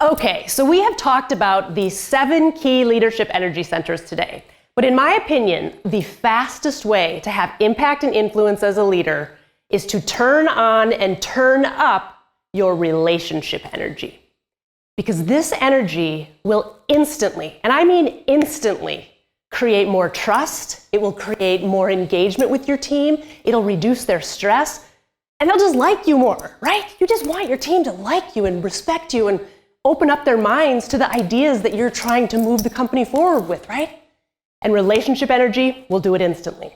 Okay, so we have talked about the 7 key leadership energy centers today. But in my opinion, the fastest way to have impact and influence as a leader is to turn on and turn up your relationship energy. Because this energy will instantly, and I mean instantly, create more trust. It will create more engagement with your team. It'll reduce their stress, and they'll just like you more, right? You just want your team to like you and respect you and open up their minds to the ideas that you're trying to move the company forward with, right? And relationship energy will do it instantly.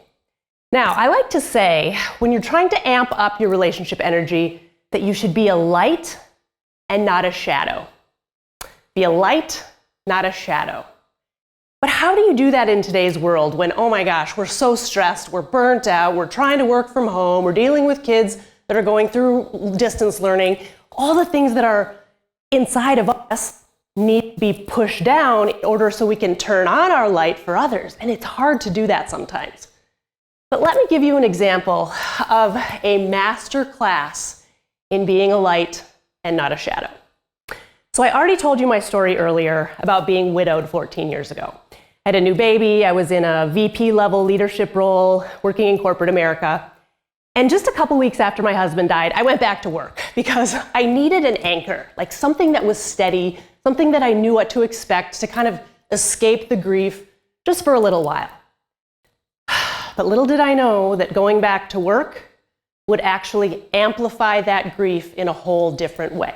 Now, I like to say, when you're trying to amp up your relationship energy, that you should be a light and not a shadow. Be a light, not a shadow. But how do you do that in today's world when, oh my gosh, we're so stressed, we're burnt out, we're trying to work from home, we're dealing with kids that are going through distance learning, all the things that are inside of us need to be pushed down in order so we can turn on our light for others. And it's hard to do that sometimes. But let me give you an example of a master class in being a light and not a shadow. So I already told you my story earlier about being widowed 14 years ago. I had a new baby, I was in a VP level leadership role, working in corporate America. And just a couple weeks after my husband died, I went back to work because I needed an anchor, like something that was steady, something that I knew what to expect to kind of escape the grief just for a little while. But little did I know that going back to work would actually amplify that grief in a whole different way.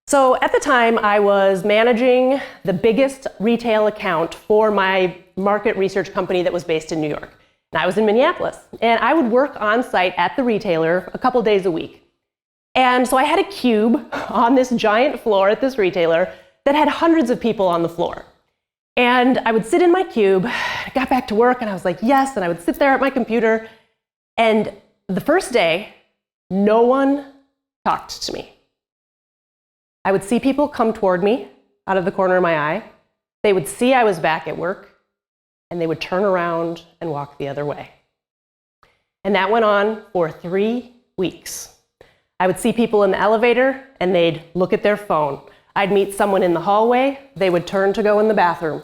So at the time, I was managing the biggest retail account for my market research company that was based in New York. And I was in Minneapolis, and I would work on site at the retailer a couple days a week. And so I had a cube on this giant floor at this retailer that had hundreds of people on the floor. And I would sit in my cube, I got back to work, and I was like, yes, and I would sit there at my computer. And the first day, no one talked to me. I would see people come toward me out of the corner of my eye. They would see I was back at work, and they would turn around and walk the other way. And that went on for 3 weeks. I would see people in the elevator, and they'd look at their phone. I'd meet someone in the hallway, they would turn to go in the bathroom.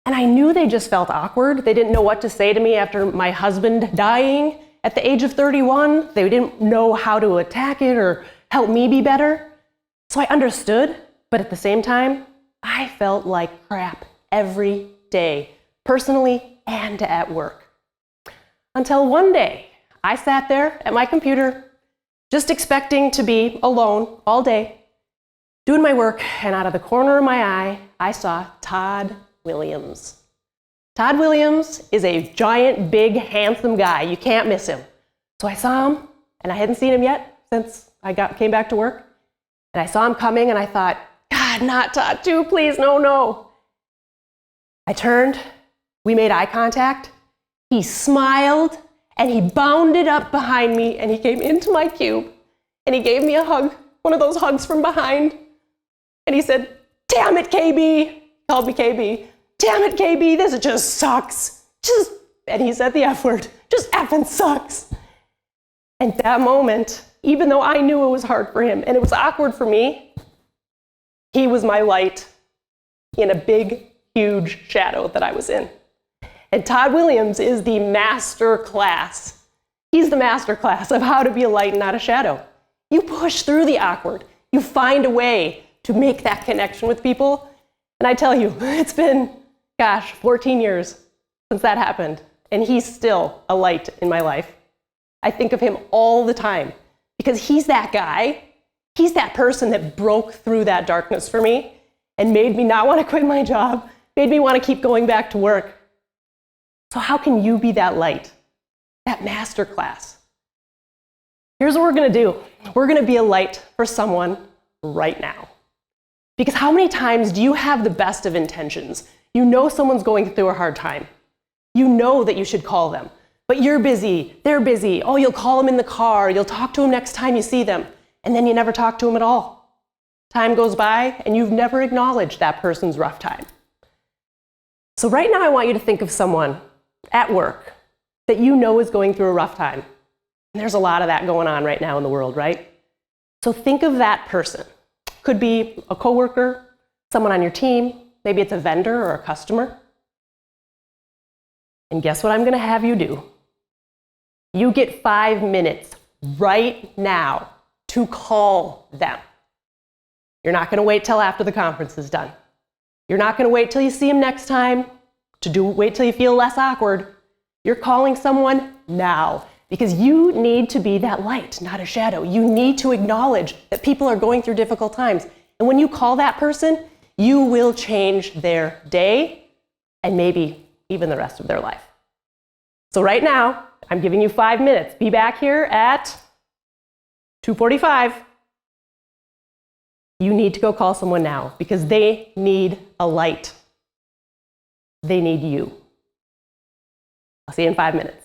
And I knew they just felt awkward. They didn't know what to say to me after my husband dying at the age of 31. They didn't know how to attack it or help me be better. So I understood, but at the same time, I felt like crap every day, personally and at work. Until one day, I sat there at my computer, just expecting to be alone all day, doing my work, and out of the corner of my eye, I saw Todd Williams. Todd Williams is a giant, big, handsome guy. You can't miss him. So I saw him, and I hadn't seen him yet since I came back to work. And I saw him coming, and I thought, God, not Todd too, please, no, no. I turned, we made eye contact. He smiled, and he bounded up behind me, and he came into my cube, and he gave me a hug, one of those hugs from behind. And he said, damn it, KB. He called me KB. Damn it, KB, this just sucks. And he said the F word, just effing sucks. And that moment, even though I knew it was hard for him and it was awkward for me, he was my light in a big, huge shadow that I was in. And Todd Williams is the master class. He's the master class of how to be a light and not a shadow. You push through the awkward. You find a way to make that connection with people. And I tell you, it's been, 14 years since that happened. And he's still a light in my life. I think of him all the time because he's that guy. He's that person that broke through that darkness for me and made me not want to quit my job, made me want to keep going back to work. So how can you be that light, that master class? Here's what we're going to do. We're going to be a light for someone right now. Because how many times do you have the best of intentions? You know someone's going through a hard time. You know that you should call them, but you're busy, they're busy. Oh, you'll call them in the car, you'll talk to them next time you see them, and then you never talk to them at all. Time goes by, and you've never acknowledged that person's rough time. So right now I want you to think of someone at work that you know is going through a rough time. And there's a lot of that going on right now in the world, right? So think of that person. Could be a coworker, someone on your team, maybe it's a vendor or a customer. And guess what I'm going to have you do? You get 5 minutes right now to call them. You're not going to wait till after the conference is done. You're not going to wait till you see them next time wait till you feel less awkward. You're calling someone now because you need to be that light, not a shadow. You need to acknowledge that people are going through difficult times. And when you call that person, you will change their day and maybe even the rest of their life. So right now, I'm giving you 5 minutes. Be back here at 2:45. You need to go call someone now because they need a light. They need you. I'll see you in 5 minutes.